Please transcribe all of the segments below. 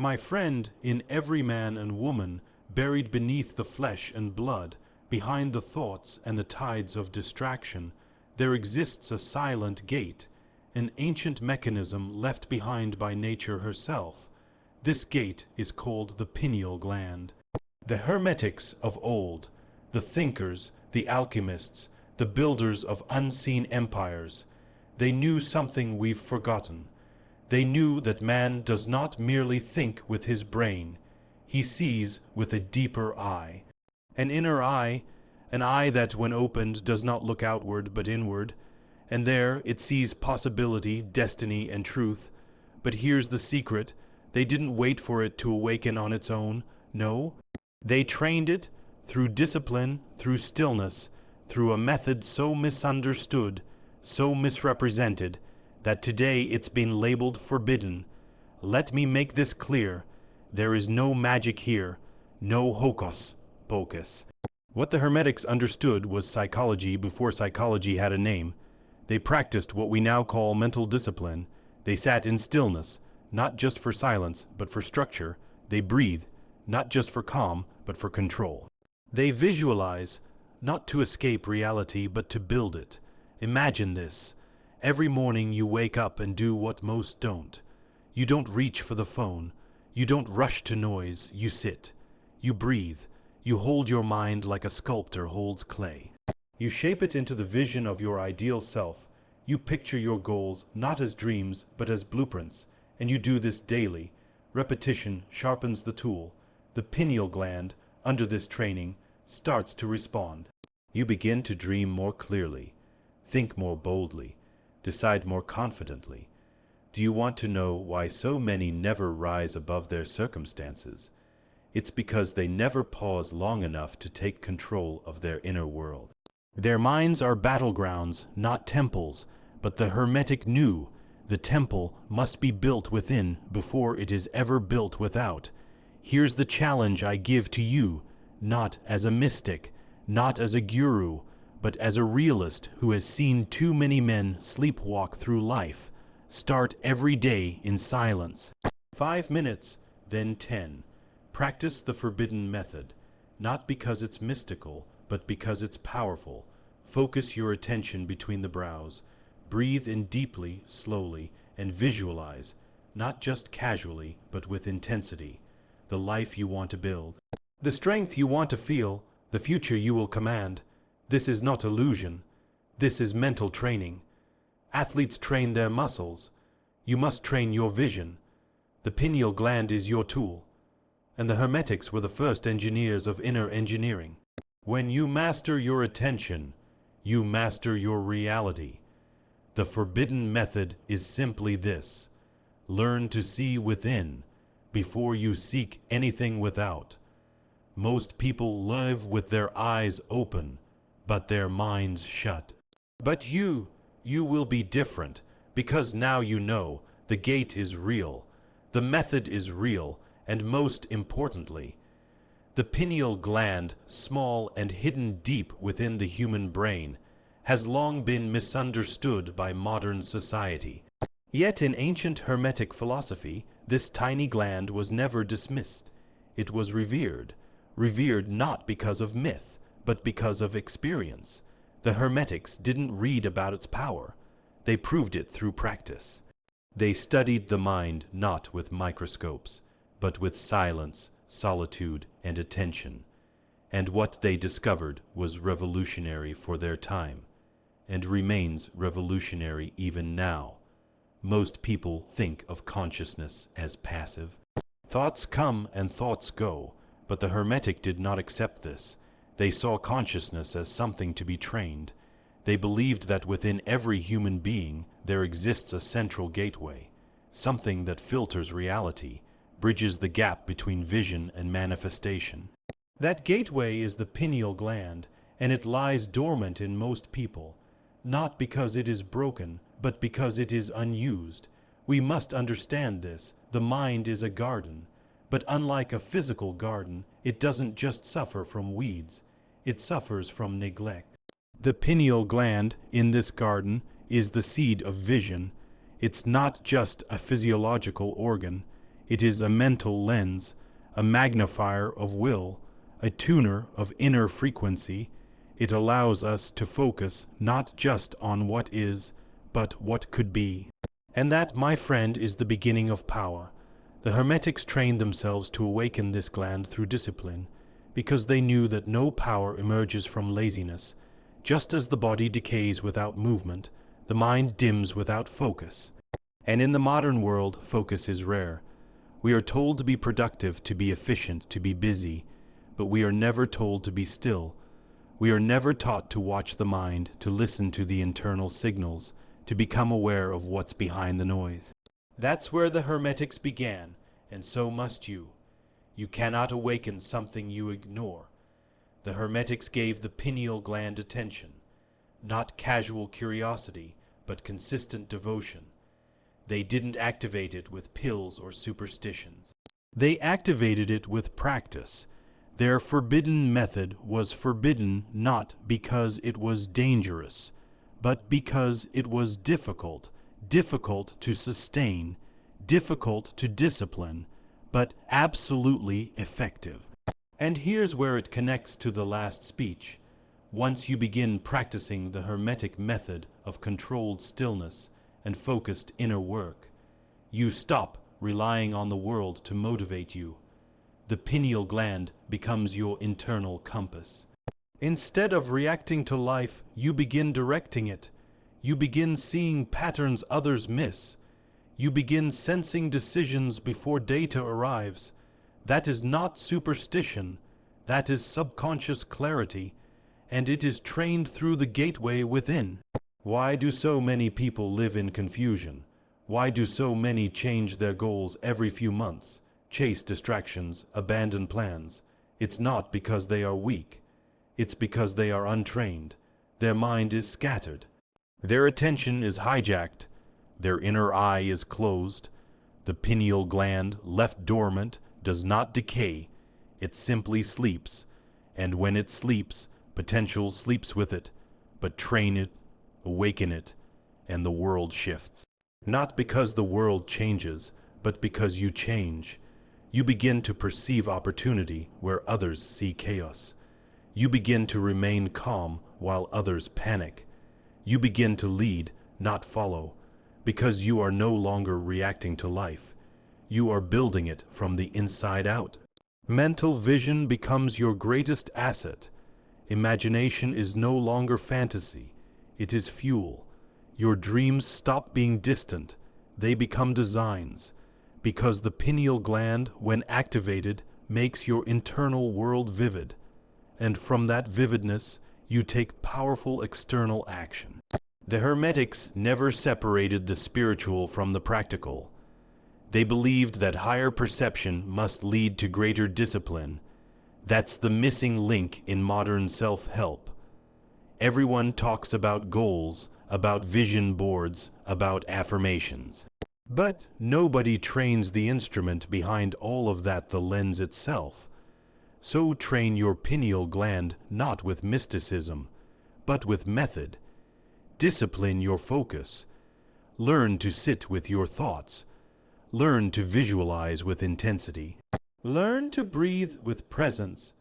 My friend, in every man and woman, buried beneath the flesh and blood, behind the thoughts and the tides of distraction, there exists a silent gate, an ancient mechanism left behind by nature herself. This gate is called the pineal gland. The Hermetics of old, the thinkers, the alchemists, the builders of unseen empires, they knew something we've forgotten. They knew that man does not merely think with his brain, he sees with a deeper eye. An inner eye, an eye that when opened does not look outward but inward, and there it sees possibility, destiny, and truth. But here's the secret, they didn't wait for it to awaken on its own, no. They trained it through discipline, through stillness, through a method so misunderstood, so misrepresented, that today it's been labeled forbidden. Let me make this clear. There is no magic here, no hocus pocus. What the Hermetics understood was psychology before psychology had a name. They practiced what we now call mental discipline. They sat in stillness, not just for silence, but for structure. They breathe, not just for calm, but for control. They visualize, not to escape reality, but to build it. Imagine this. Every morning you wake up and do what most don't. You don't reach for the phone. You don't rush to noise. You sit. You breathe. You hold your mind like a sculptor holds clay. You shape it into the vision of your ideal self. You picture your goals not as dreams, but as blueprints. And you do this daily. Repetition sharpens the tool. The pineal gland, under this training, starts to respond. You begin to dream more clearly. Think more boldly. Decide more confidently. Do you want to know why so many never rise above their circumstances? It's because they never pause long enough to take control of their inner world. Their minds are battlegrounds, not temples, but the Hermetic knew the temple must be built within before it is ever built without. Here's the challenge I give to you, not as a mystic, not as a guru, but as a realist who has seen too many men sleepwalk through life. Start every day in silence. 5 minutes, then 10. Practice the forbidden method, not because it's mystical, but because it's powerful. Focus your attention between the brows. Breathe in deeply, slowly, and visualize, not just casually, but with intensity, the life you want to build, the strength you want to feel, the future you will command. This is not illusion. This is mental training. Athletes train their muscles. You must train your vision. The pineal gland is your tool. And the Hermetics were the first engineers of inner engineering. When you master your attention, you master your reality. The forbidden method is simply this. Learn to see within before you seek anything without. Most people live with their eyes open, but their minds shut. But you will be different, because now you know the gate is real, the method is real, and most importantly, the pineal gland, small and hidden deep within the human brain, has long been misunderstood by modern society. Yet in ancient Hermetic philosophy, this tiny gland was never dismissed. It was revered not because of myth, but because of experience. The Hermetics didn't read about its power. They proved it through practice. They studied the mind not with microscopes, but with silence, solitude, and attention. And what they discovered was revolutionary for their time, and remains revolutionary even now. Most people think of consciousness as passive. Thoughts come and thoughts go, but the Hermetic did not accept this. They saw consciousness as something to be trained. They believed that within every human being there exists a central gateway, something that filters reality, bridges the gap between vision and manifestation. That gateway is the pineal gland, and it lies dormant in most people, not because it is broken, but because it is unused. We must understand this. The mind is a garden, but unlike a physical garden, it doesn't just suffer from weeds. It suffers from neglect. The pineal gland in this garden is the seed of vision. It's not just a physiological organ. It is a mental lens, a magnifier of will, a tuner of inner frequency. It allows us to focus not just on what is, but what could be. And that, my friend, is the beginning of power. The Hermetics trained themselves to awaken this gland through discipline, because they knew that no power emerges from laziness. Just as the body decays without movement, the mind dims without focus. And in the modern world, focus is rare. We are told to be productive, to be efficient, to be busy, but we are never told to be still. We are never taught to watch the mind, to listen to the internal signals, to become aware of what's behind the noise. That's where the Hermetics began, and so must you. You cannot awaken something you ignore. The Hermetics gave the pineal gland attention, not casual curiosity, but consistent devotion. They didn't activate it with pills or superstitions. They activated it with practice. Their forbidden method was forbidden not because it was dangerous, but because it was difficult to sustain, difficult to discipline, but absolutely effective. And here's where it connects to the last speech. Once you begin practicing the Hermetic method of controlled stillness and focused inner work, you stop relying on the world to motivate you. The pineal gland becomes your internal compass. Instead of reacting to life, you begin directing it. You begin seeing patterns others miss. You begin sensing decisions before data arrives. That is not superstition. That is subconscious clarity, and it is trained through the gateway within. Why do so many people live in confusion? Why do so many change their goals every few months, chase distractions, abandon plans? It's not because they are weak. It's because they are untrained. Their mind is scattered. Their attention is hijacked. Their inner eye is closed. The pineal gland, left dormant, does not decay. It simply sleeps. And when it sleeps, potential sleeps with it. But train it, awaken it, and the world shifts. Not because the world changes, but because you change. You begin to perceive opportunity where others see chaos. You begin to remain calm while others panic. You begin to lead, not follow, because you are no longer reacting to life. You are building it from the inside out. Mental vision becomes your greatest asset. Imagination is no longer fantasy. It is fuel. Your dreams stop being distant. They become designs, because the pineal gland, when activated, makes your internal world vivid. And from that vividness, you take powerful external action. The Hermetics never separated the spiritual from the practical. They believed that higher perception must lead to greater discipline. That's the missing link in modern self-help. Everyone talks about goals, about vision boards, about affirmations. But nobody trains the instrument behind all of that, the lens itself. So train your pineal gland not with mysticism, but with method. Discipline your focus. Learn to sit with your thoughts. Learn to visualize with intensity. Learn to breathe with presence.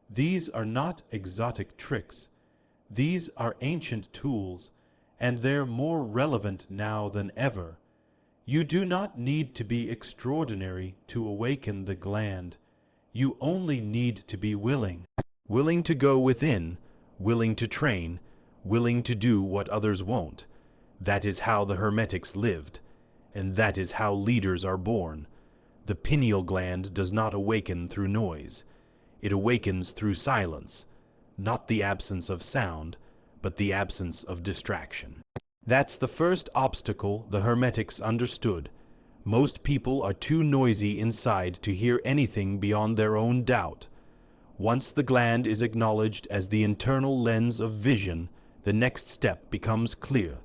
These are not exotic tricks. These are ancient tools, and they're more relevant now than ever. You do not need to be extraordinary to awaken the gland. You only need to be willing. Willing to go within, willing to train, willing to do what others won't. That is how the Hermetics lived, and that is how leaders are born. The pineal gland does not awaken through noise. It awakens through silence, not the absence of sound, but the absence of distraction. That's the first obstacle the Hermetics understood. Most people are too noisy inside to hear anything beyond their own doubt. Once the gland is acknowledged as the internal lens of vision, the next step becomes clear: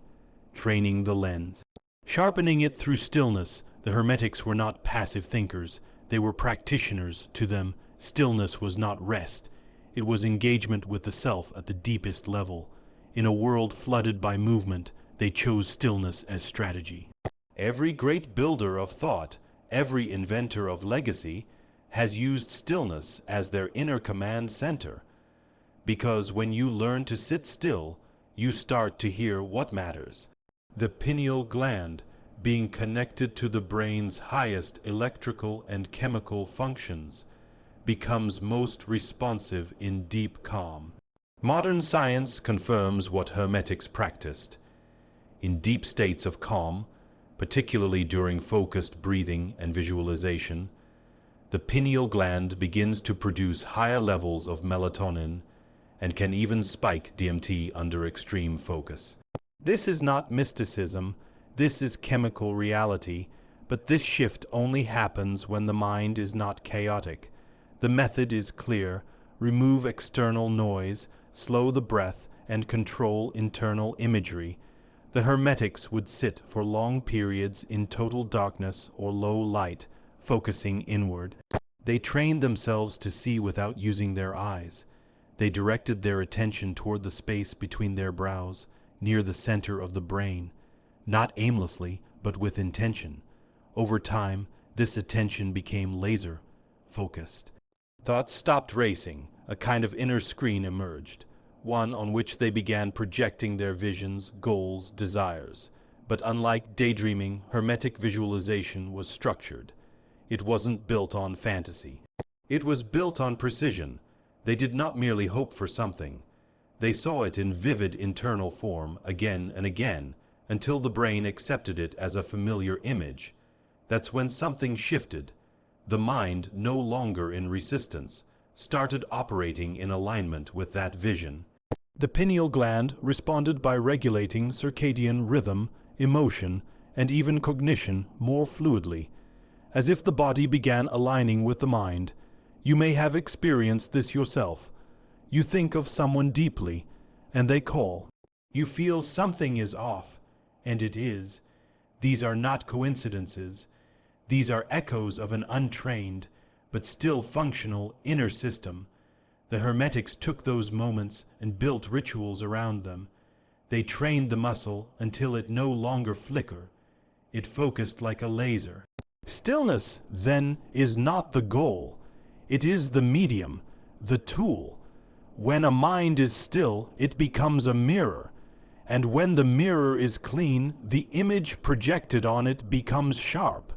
training the lens. Sharpening it through stillness. The Hermetics were not passive thinkers. They were practitioners. To them, stillness was not rest. It was engagement with the self at the deepest level. In a world flooded by movement, they chose stillness as strategy. Every great builder of thought, every inventor of legacy has used stillness as their inner command center. Because when you learn to sit still, you start to hear what matters. The pineal gland, being connected to the brain's highest electrical and chemical functions, becomes most responsive in deep calm. Modern science confirms what Hermetics practiced. In deep states of calm, particularly during focused breathing and visualization, the pineal gland begins to produce higher levels of melatonin and can even spike DMT under extreme focus. This is not mysticism, this is chemical reality, but this shift only happens when the mind is not chaotic. The method is clear: remove external noise, slow the breath, and control internal imagery. The Hermetics would sit for long periods in total darkness or low light, focusing inward. They trained themselves to see without using their eyes. They directed their attention toward the space between their brows, near the center of the brain, not aimlessly, but with intention. Over time, this attention became laser-focused. Thoughts stopped racing. A kind of inner screen emerged, one on which they began projecting their visions, goals, desires. But unlike daydreaming, Hermetic visualization was structured. It wasn't built on fantasy. It was built on precision. They did not merely hope for something. They saw it in vivid internal form again and again, until the brain accepted it as a familiar image. That's when something shifted. The mind, no longer in resistance, started operating in alignment with that vision. The pineal gland responded by regulating circadian rhythm, emotion, and even cognition more fluidly, as if the body began aligning with the mind. You may have experienced this yourself. You think of someone deeply, and they call. You feel something is off, and it is. These are not coincidences. These are echoes of an untrained, but still functional inner system. The Hermetics took those moments and built rituals around them. They trained the muscle until it no longer flickered. It focused like a laser. Stillness, then, is not the goal. It is the medium, the tool. When a mind is still, it becomes a mirror. And when the mirror is clean, the image projected on it becomes sharp.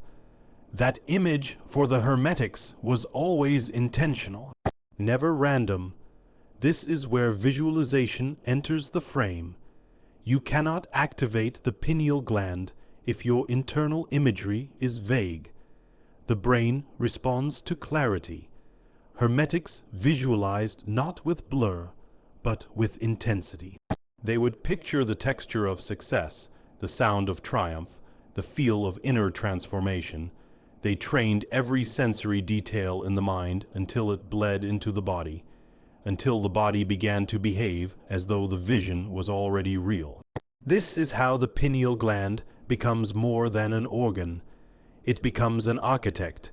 That image for the Hermetics was always intentional, never random. This is where visualization enters the frame. You cannot activate the pineal gland if your internal imagery is vague. The brain responds to clarity. Hermetics visualized not with blur, but with intensity. They would picture the texture of success, the sound of triumph, the feel of inner transformation. They trained every sensory detail in the mind until it bled into the body, until the body began to behave as though the vision was already real. This is how the pineal gland becomes more than an organ. It becomes an architect.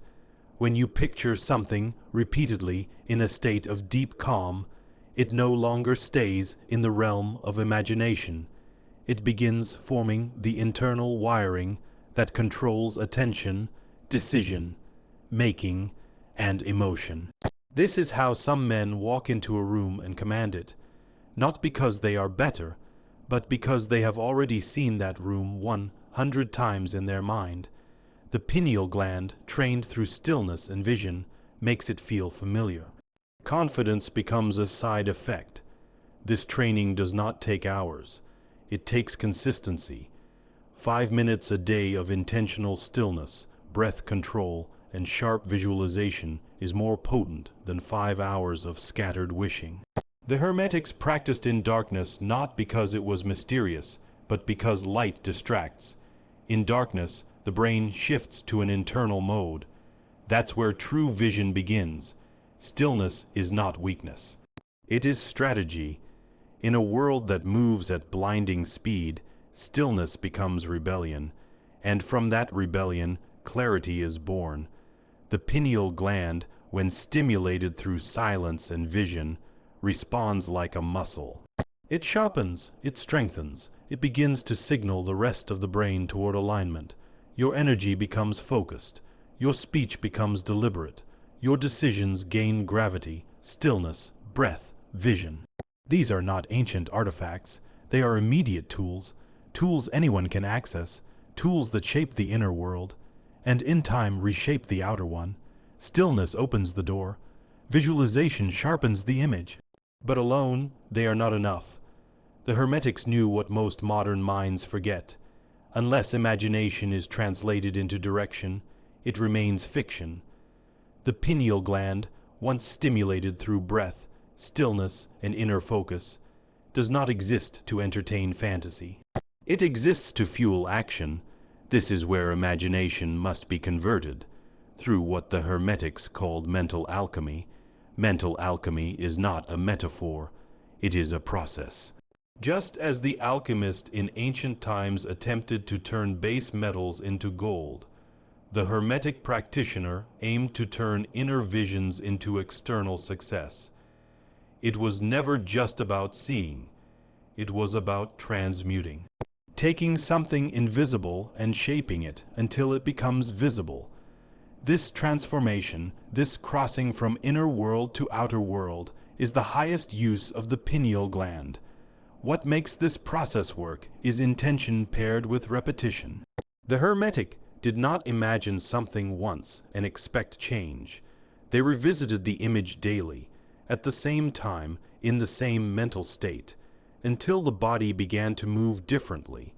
When you picture something repeatedly in a state of deep calm, it no longer stays in the realm of imagination. It begins forming the internal wiring that controls attention, decision, making, and emotion. This is how some men walk into a room and command it, not because they are better, but because they have already seen that room 100 times in their mind. The pineal gland, trained through stillness and vision, makes it feel familiar. Confidence becomes a side effect. This training does not take hours. It takes consistency. 5 minutes a day of intentional stillness, breath control, and sharp visualization is more potent than 5 hours of scattered wishing. The Hermetics practiced in darkness not because it was mysterious, but because light distracts. In darkness, the brain shifts to an internal mode. That's where true vision begins. Stillness is not weakness. It is strategy. In a world that moves at blinding speed, stillness becomes rebellion, and from that rebellion, clarity is born. The pineal gland, when stimulated through silence and vision, responds like a muscle. It sharpens, it strengthens, it begins to signal the rest of the brain toward alignment. Your energy becomes focused. Your speech becomes deliberate. Your decisions gain gravity, stillness, breath, vision. These are not ancient artifacts. They are immediate tools, tools anyone can access, tools that shape the inner world, and in time reshape the outer one. Stillness opens the door. Visualization sharpens the image. But alone, they are not enough. The Hermetics knew what most modern minds forget. Unless imagination is translated into direction, it remains fiction. The pineal gland, once stimulated through breath, stillness, and inner focus, does not exist to entertain fantasy. It exists to fuel action. This is where imagination must be converted, through what the Hermetics called mental alchemy. Mental alchemy is not a metaphor, it is a process. Just as the alchemist in ancient times attempted to turn base metals into gold, the Hermetic practitioner aimed to turn inner visions into external success. It was never just about seeing, it was about transmuting. Taking something invisible and shaping it until it becomes visible. This transformation, this crossing from inner world to outer world, is the highest use of the pineal gland. What makes this process work is intention paired with repetition. The Hermetic did not imagine something once and expect change. They revisited the image daily, at the same time, in the same mental state, until the body began to move differently,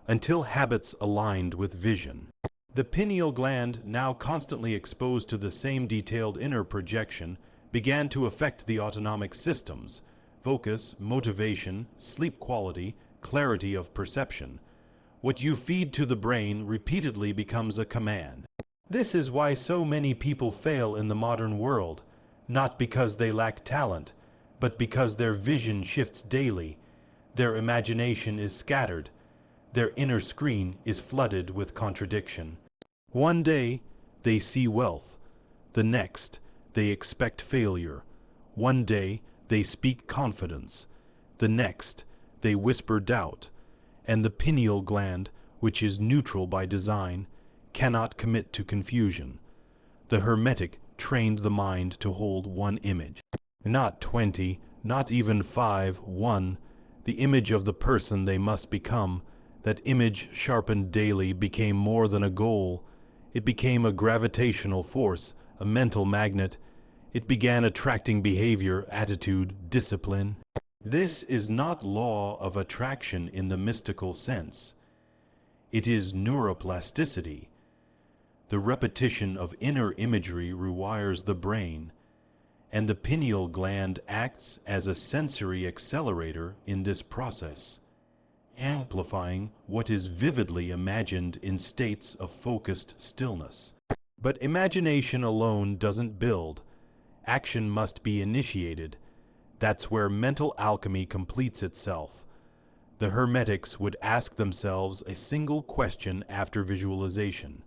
until habits aligned with vision. The pineal gland, now constantly exposed to the same detailed inner projection, began to affect the autonomic systems, focus, motivation, sleep quality, clarity of perception. What you feed to the brain repeatedly becomes a command. This is why so many people fail in the modern world, not because they lack talent, but because their vision shifts daily, their imagination is scattered, their inner screen is flooded with contradiction. One day, they see wealth. The next, they expect failure. One day, they speak confidence. The next, they whisper doubt. And the pineal gland, which is neutral by design, cannot commit to confusion. The Hermetic trained the mind to hold one image. Not 20, not even 5, one. The image of the person they must become. That image, sharpened daily, became more than a goal. It became a gravitational force, a mental magnet. It began attracting behavior, attitude, discipline. This is not law of attraction in the mystical sense. It is neuroplasticity. The repetition of inner imagery rewires the brain, and the pineal gland acts as a sensory accelerator in this process, amplifying what is vividly imagined in states of focused stillness. But imagination alone doesn't build. Action must be initiated. That's where mental alchemy completes itself. The Hermetics would ask themselves a single question after visualization.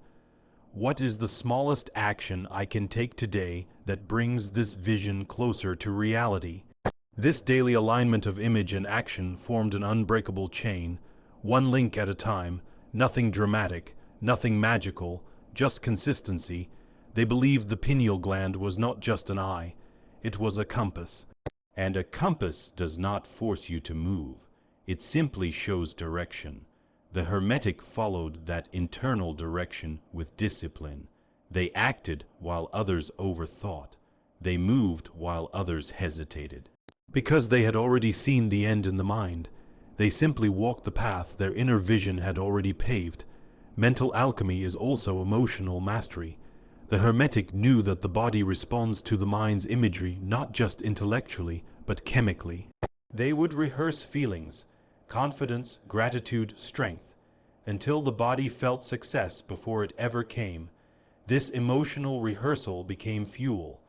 What is the smallest action I can take today that brings this vision closer to reality? This daily alignment of image and action formed an unbreakable chain, one link at a time, nothing dramatic, nothing magical, just consistency. They believed the pineal gland was not just an eye, it was a compass. And a compass does not force you to move, it simply shows direction. The Hermetic followed that internal direction with discipline. They acted while others overthought. They moved while others hesitated. Because they had already seen the end in the mind, they simply walked the path their inner vision had already paved. Mental alchemy is also emotional mastery. The Hermetic knew that the body responds to the mind's imagery not just intellectually, but chemically. They would rehearse feelings, confidence, gratitude, strength, until the body felt success before it ever came. This emotional rehearsal became fuel.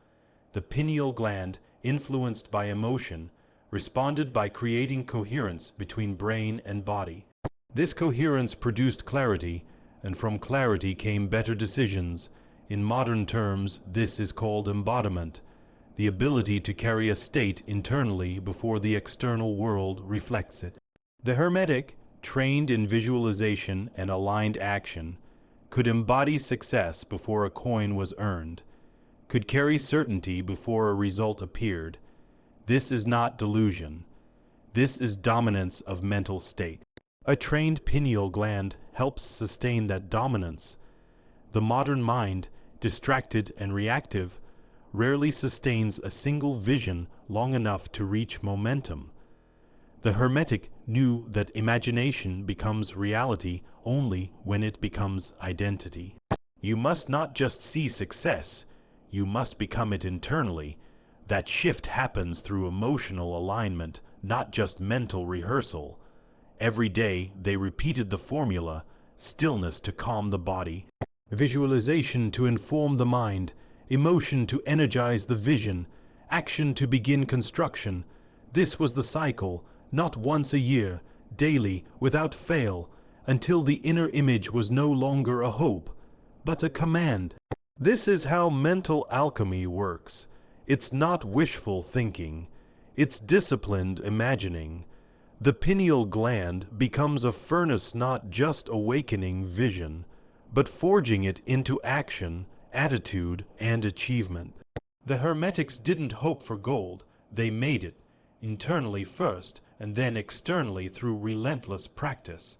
The pineal gland, influenced by emotion, responded by creating coherence between brain and body. This coherence produced clarity, and from clarity came better decisions. In modern terms, this is called embodiment, the ability to carry a state internally before the external world reflects it. The Hermetic, trained in visualization and aligned action, could embody success before a coin was earned, could carry certainty before a result appeared. This is not delusion. This is dominance of mental state. A trained pineal gland helps sustain that dominance. The modern mind, distracted and reactive, rarely sustains a single vision long enough to reach momentum. The Hermetic knew that imagination becomes reality only when it becomes identity. You must not just see success, you must become it internally. That shift happens through emotional alignment, not just mental rehearsal. Every day they repeated the formula, stillness to calm the body, visualization to inform the mind, emotion to energize the vision, action to begin construction. This was the cycle, not once a year, daily, without fail, until the inner image was no longer a hope, but a command. This is how mental alchemy works. It's not wishful thinking. It's disciplined imagining. The pineal gland becomes a furnace, not just awakening vision, but forging it into action, attitude, and achievement. The Hermetics didn't hope for gold. They made it, internally first, and then externally through relentless practice.